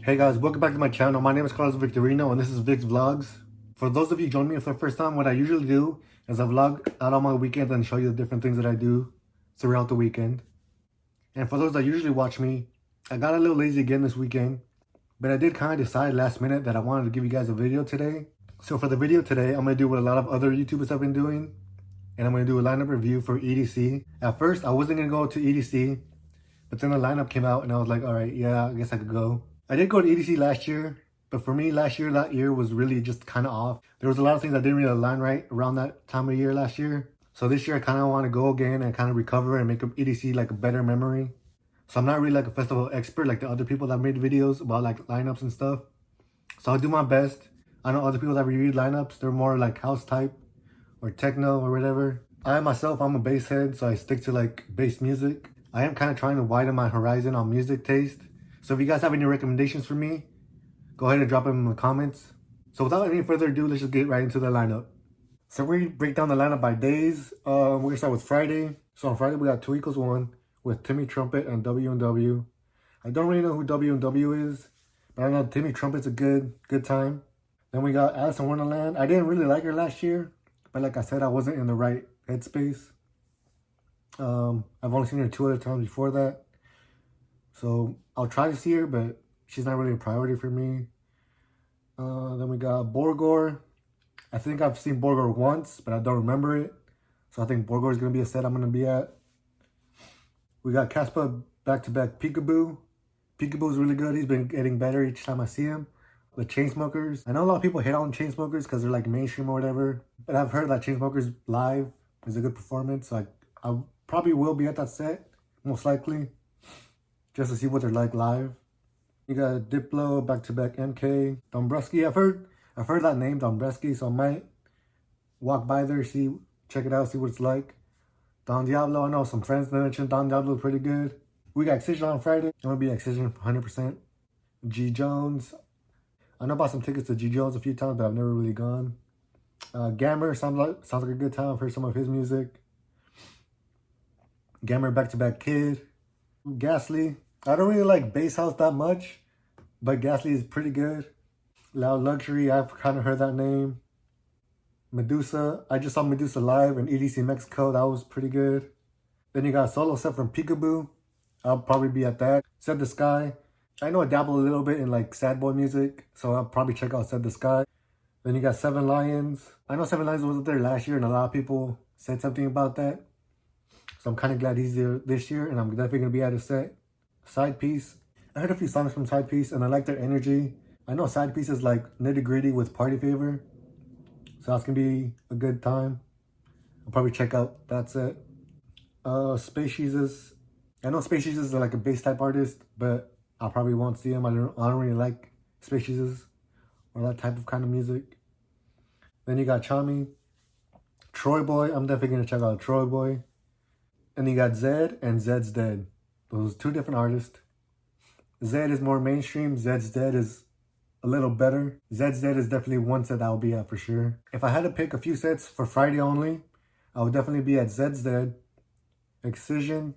Hey guys, welcome back to my channel. My name is Carlos Victorino and this is Vic's Vlogs. For those of you joining me for the first time, what I usually do is I vlog out on my weekends and show you the different things that I do throughout the weekend. And for those that usually watch me, I got a little lazy again this weekend, but I did kind of decide last minute that I wanted to give you guys a video today. So for the video today, I'm going to do what a lot of other YouTubers have been doing, and I'm going to do a lineup review for EDC. At first, I wasn't going to go to EDC, but then the lineup came out and I was like, all right, yeah, I guess I could go. I did go to EDC last year, but for me, that year was really just kind of off. There was a lot of things that didn't really align right around that time of year last year. So this year, I kind of want to go again and kind of recover and make EDC like a better memory. So I'm not really like a festival expert like the other people that made videos about like lineups and stuff. So I'll do my best. I know other people that reviewed lineups, they're more like house type or techno or whatever. I'm a bass head, so I stick to like bass music. I am kind of trying to widen my horizon on music taste. So if you guys have any recommendations for me, go ahead and drop them in the comments. So without any further ado, let's just get right into the lineup. So we break down the lineup by days. We're gonna start with Friday. So on Friday we got 2 Equals 1 with Timmy Trumpet and W&W. I don't really know who W&W is, but I know Timmy Trumpet's a good time. Then we got Alice in Wonderland. I didn't really like her last year, but like I said, I wasn't in the right headspace. I've only seen her 2 other times before that. So I'll try to see her, but she's not really a priority for me. Then we got Borgor. I think I've seen Borgor once, but I don't remember it. So I think Borgor is going to be a set I'm going to be at. We got Caspa back-to-back Peekaboo. Peekaboo is really good. He's been getting better each time I see him. The Chainsmokers. I know a lot of people hate on Chainsmokers because they're like mainstream or whatever. But I've heard that Chainsmokers live is a good performance. Like I probably will be at that set, most likely, just to see what they're like live. You got Diplo, back-to-back MK, Dombresky. I've heard that name, Dombresky, so I might walk by there, check it out, see what it's like. Don Diablo, I know some friends that mentioned Don Diablo pretty good. We got Excision on Friday. I'm gonna be Excision 100%. G Jones. I know about some tickets to G Jones a few times, but I've never really gone. Gammer sounds like a good time. I've heard some of his music. Gammer, back-to-back Kid. Ghastly. I don't really like bass house that much, but Ghastly is pretty good. Loud Luxury, I've kind of heard that name. Medusa, I just saw Medusa live in EDC Mexico. That was pretty good. Then you got a solo set from Peekaboo. I'll probably be at that. Set the Sky. I know I dabble a little bit in like sad boy music, so I'll probably check out Set the Sky. Then you got Seven Lions. I know Seven Lions was there last year and a lot of people said something about that. So I'm kind of glad he's there this year, and I'm definitely going to be at a set. Side Piece. I heard a few songs from Side Piece, and I like their energy. I know Side Piece is like Nitty Gritty with Party Favor. So that's going to be a good time. I'll probably check out that set. Space Jesus. I know Space Jesus is like a bass type artist, but I probably won't see him. I don't really like Space Jesus or that type of kind of music. Then you got Chami. Troy Boy. I'm definitely going to check out Troy Boy. And you got Zed and Zed's Dead. Those 2 different artists. Zed is more mainstream. Zed's Dead is a little better. Zed's Dead is definitely one set I'll be at for sure. If I had to pick a few sets for Friday only, I would definitely be at Zed's Dead, Excision,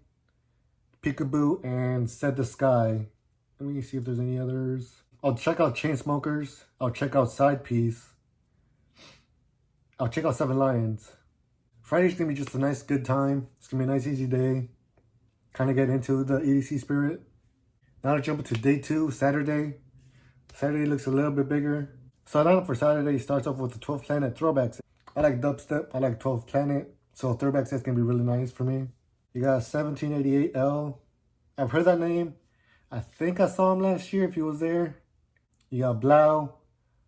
Peekaboo, and Set the Sky. Let me see if there's any others. I'll check out Chainsmokers. I'll check out Side Piece. I'll check out Seven Lions. Friday's gonna be just a nice, good time. It's gonna be a nice, easy day. Kind of get into the EDC spirit. Now to jump into day 2, Saturday. Saturday looks a little bit bigger. So lineup for Saturday starts off with the 12th Planet throwback set. I like dubstep. I like 12th Planet. So throwback set's gonna be really nice for me. You got 1788L. I've heard that name. I think I saw him last year if he was there. You got Blau,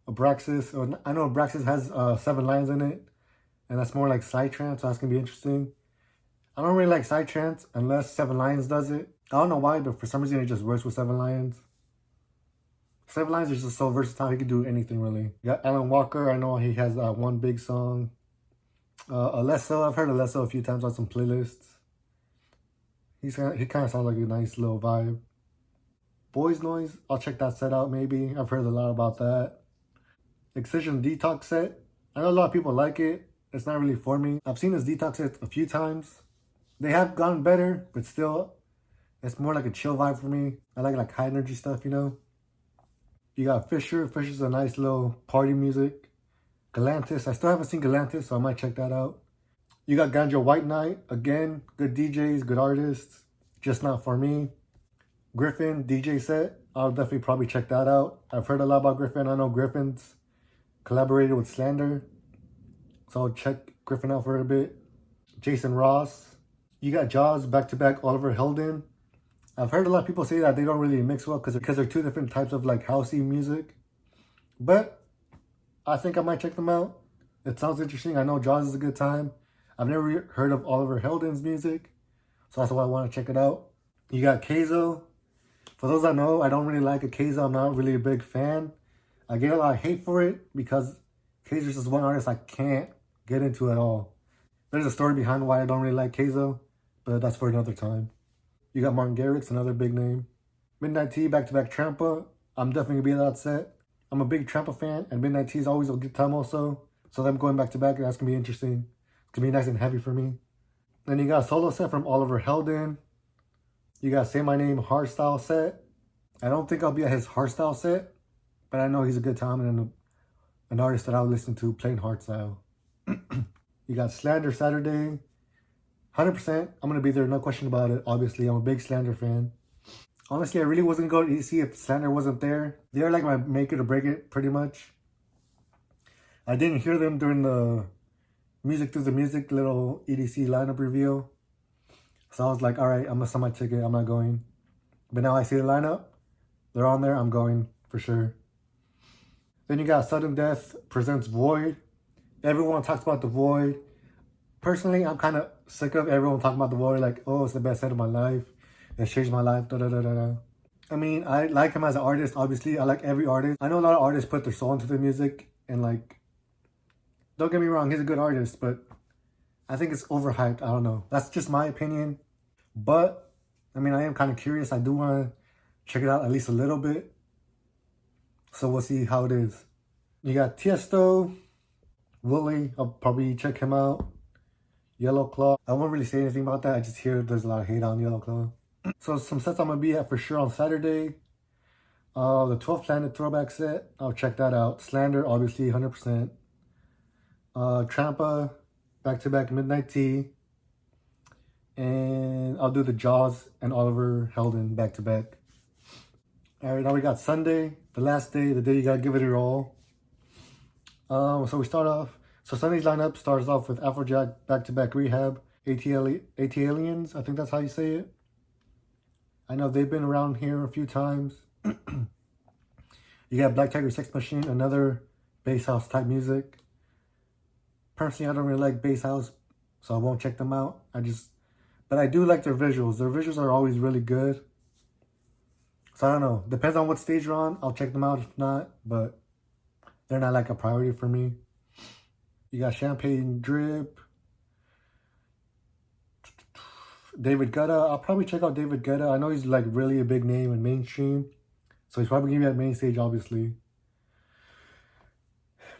Abraxas. I know Abraxas has 7 lines in it. And that's more like psytrance, so that's going to be interesting. I don't really like psytrance unless 7 Lions does it. I don't know why, but for some reason it just works with 7 Lions. 7 Lions is just so versatile, he can do anything really. You got Alan Walker, I know he has one big song. Alesso, I've heard Alesso a few times on some playlists. He kind of sounds like a nice little vibe. Boys Noise, I'll check that set out maybe. I've heard a lot about that. Excision Detox set. I know a lot of people like it. It's not really for me. I've seen this Detox set a few times. They have gotten better, but still, it's more like a chill vibe for me. I like high energy stuff, you know? You got Fisher. Fisher's a nice little party music. Galantis. I still haven't seen Galantis, so I might check that out. You got Ganja White Knight. Again, good DJs, good artists. Just not for me. Griffin, DJ set. I'll definitely probably check that out. I've heard a lot about Griffin. I know Griffin's collaborated with Slander. So I'll check Griffin out for a bit. Jason Ross. You got Jaws, back-to-back Oliver Heldon. I've heard a lot of people say that they don't really mix well because they're two different types of like housey music. But I think I might check them out. It sounds interesting. I know Jaws is a good time. I've never heard of Oliver Heldon's music, so that's why I want to check it out. You got Keizo. For those that know, I don't really like a Keizo. I'm not really a big fan. I get a lot of hate for it because Keizo's just one artist I can't get into at all. There's a story behind why I don't really like Keizo, but that's for another time. You got Martin Garrix, another big name. Midnight Tea, back-to-back Trampa. I'm definitely going to be at that set. I'm a big Trampa fan, and Midnight Tea is always a good time also. So them going back-to-back, that's going to be interesting. It's going to be nice and heavy for me. Then you got a solo set from Oliver Heldon. You got Say My Name hardstyle set. I don't think I'll be at his hardstyle set, but I know he's a good time and an artist that I'll listen to playing hardstyle. You got Slander Saturday. 100%, I'm going to be there, no question about it. Obviously, I'm a big Slander fan. Honestly, I really wasn't going to EDC if Slander wasn't there. They're like my make it or break it, pretty much. I didn't hear them during the Music Through the Music little EDC lineup reveal. So I was like, all right, I'm going to sell my ticket. I'm not going. But now I see the lineup. They're on there. I'm going for sure. Then you got Sudden Death presents Void. Everyone talks about The Void. Personally, I'm kind of sick of everyone talking about The Void. Like, oh, it's the best set of my life. It's changed my life. Da, da, da, da, da. I mean, I like him as an artist. Obviously, I like every artist. I know a lot of artists put their soul into their music. And like, don't get me wrong, he's a good artist. But I think it's overhyped. I don't know. That's just my opinion. But, I mean, I am kind of curious. I do want to check it out at least a little bit. So we'll see how it is. You got Tiesto, Willie. I'll probably check him out. Yellow Claw. I won't really say anything about that. I just hear there's a lot of hate on Yellow Claw. So some sets I'm going to be at for sure on Saturday. The 12th Planet throwback set. I'll check that out. Slander, obviously, 100%. Trampa, back-to-back Midnight Tea. And I'll do the Jaws and Oliver Heldon back-to-back. All right, now we got Sunday, the last day, the day you got to give it your all. So we start off. So Sunday's lineup starts off with Afrojack, back-to-back Rehab, AT-Aliens, I think that's how you say it. I know they've been around here a few times. You got Black Tiger Sex Machine, another bass house type music. Personally, I don't really like bass house, so I won't check them out. But I do like their visuals. Their visuals are always really good. So I don't know. Depends on what stage you're on. I'll check them out if not, but they're not like a priority for me. You got Champagne Drip. David Guetta. I'll probably check out David Guetta. I know he's like really a big name and mainstream. So he's probably going to be at main stage, obviously.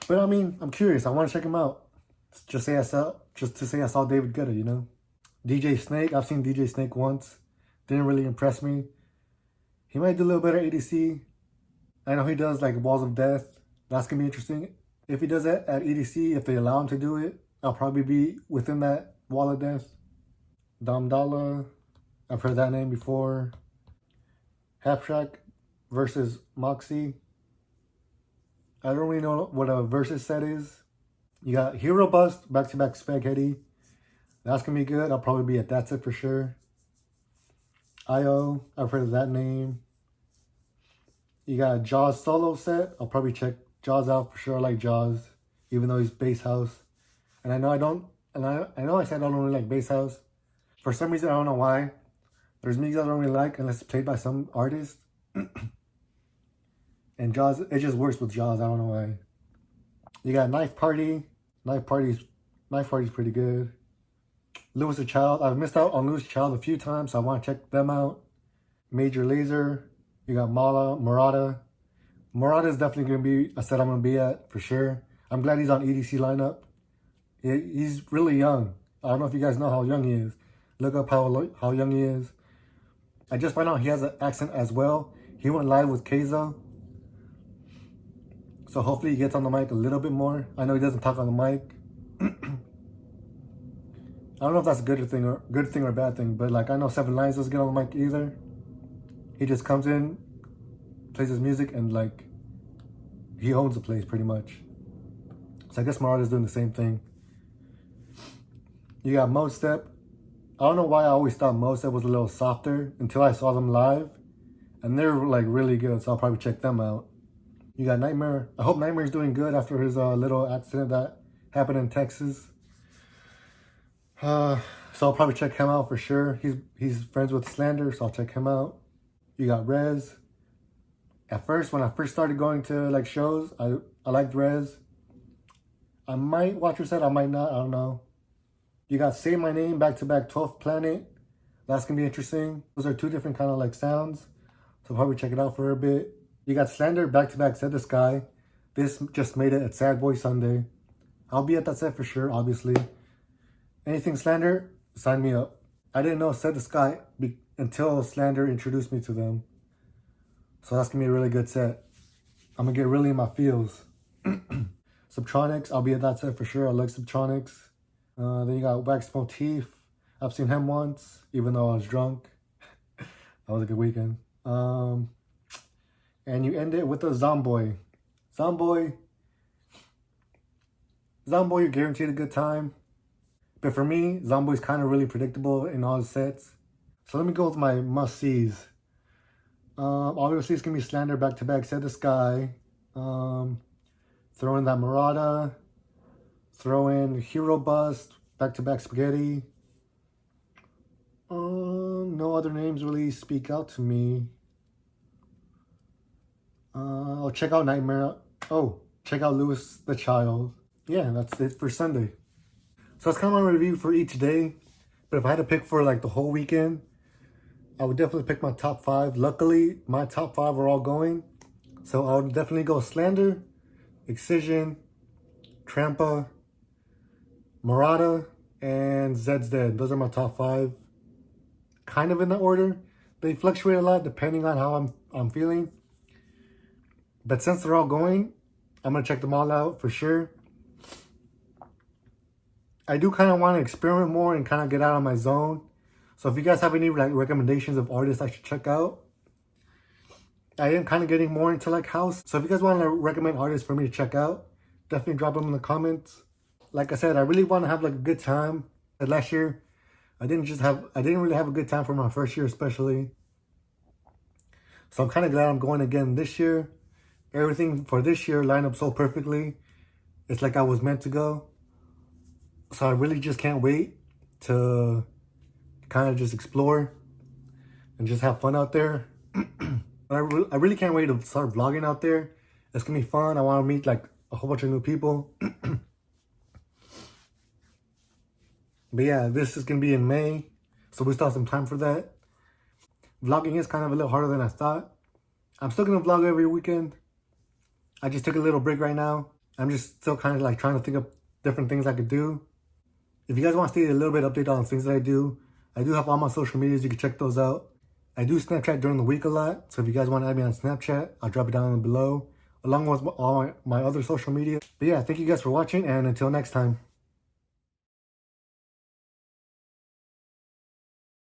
But I mean, I'm curious. I want to check him out. Just to say I saw David Guetta, you know. DJ Snake. I've seen DJ Snake once. Didn't really impress me. He might do a little better EDC. I know he does like Walls of Death. That's going to be interesting. If he does that at EDC, if they allow him to do it, I'll probably be within that Wall of Death. Dom Dalla. I've heard that name before. Half Track versus Moxie. I don't really know what a versus set is. You got Hero Bust, back-to-back Spaghetti. That's going to be good. I'll probably be at that set for sure. IO, I've heard of that name. You got Jaws solo set. I'll probably check Jaws out for sure. I like Jaws, even though he's bass house. And I know I said I don't really like bass house. For some reason, I don't know why. There's music I don't really like unless it's played by some artist. And Jaws, it just works with Jaws. I don't know why. You got Knife Party. Knife Party's pretty good. Lewis the Child. I've missed out on Lewis the Child a few times, so I want to check them out. Major Lazer. You got Murata. Murata is definitely going to be a set I'm going to be at for sure. I'm glad he's on EDC lineup. He's really young. I don't know if you guys know how young he is. Look up how young he is. I just found out he has an accent as well. He went live with Keizo. So hopefully he gets on the mic a little bit more. I know he doesn't talk on the mic. I don't know if that's a good thing or a bad thing, but like I know Seven Lions doesn't get on the mic either. He just comes in, plays his music, and like he owns the place pretty much. So I guess Marauda's doing the same thing. You got Mode Step. I don't know why I always thought Mode Step was a little softer until I saw them live, and they're like really good. So I'll probably check them out. You got Nightmare. I hope Nightmare's doing good after his little accident that happened in Texas. So I'll probably check him out for sure. He's friends with Slander, so I'll check him out. You got Rez. At first, when I first started going to like shows, I liked Rez. I might watch your set, I might not, I don't know. You got Say My Name back-to-back 12th Planet. That's gonna be interesting. Those are two different kind of like sounds, so I'll probably check it out for a bit. You got Slander back-to-back Said the Sky. This just made it at Sad Boy Sunday. I'll be at that set for sure, obviously. Anything Slander, sign me up. I didn't know Said the Sky until Slander introduced me to them. So that's going to be a really good set. I'm going to get really in my feels. Subtronics, I'll be at that set for sure. I like Subtronics. Then you got Wax Motif. I've seen him once, even though I was drunk. That was a good weekend. And you end it with a Zomboy. Zomboy, you're guaranteed a good time. But for me, Zomboy's kind of really predictable in all his sets. So let me go with my must-sees. Obviously, it's going to be Slander back-to-back Said the Sky. Throw in that Marauda. Throw in Hero Bust, back-to-back Spaghetti. No other names really speak out to me. I'll check out Nightmare. Oh, check out Lewis the Child. Yeah, that's it for Sunday. So that's kind of my review for each day. But if I had to pick for like the whole weekend, I would definitely pick my top 5. Luckily, my top 5 are all going. So I would definitely go Slander, Excision, Trampa, Marauda, and Zed's Dead. Those are my top 5. Kind of in that order. They fluctuate a lot depending on how I'm feeling. But since they're all going, I'm going to check them all out for sure. I do kind of want to experiment more and kind of get out of my zone. So if you guys have any like recommendations of artists I should check out, I am kind of getting more into like house. So if you guys want to recommend artists for me to check out, definitely drop them in the comments. Like I said, I really want to have like a good time. Last year, I didn't really have a good time for my first year especially. So I'm kind of glad I'm going again this year. Everything for this year lined up so perfectly. It's like I was meant to go. So I really just can't wait to kind of just explore and just have fun out there. I really can't wait to start vlogging out there. It's gonna be fun. I want to meet like a whole bunch of new people. But yeah, this is gonna be in May, so we still have some time for that. Vlogging is kind of a little harder than I thought. I'm still gonna vlog every weekend. I just took a little break right now. I'm just still kind of like trying to think of different things I could do. If you guys want to see a little bit update on things that I do have all my social medias. You can check those out. I do Snapchat during the week a lot. So if you guys want to add me on Snapchat, I'll drop it down below, along with all my other social media. But yeah, thank you guys for watching, and until next time.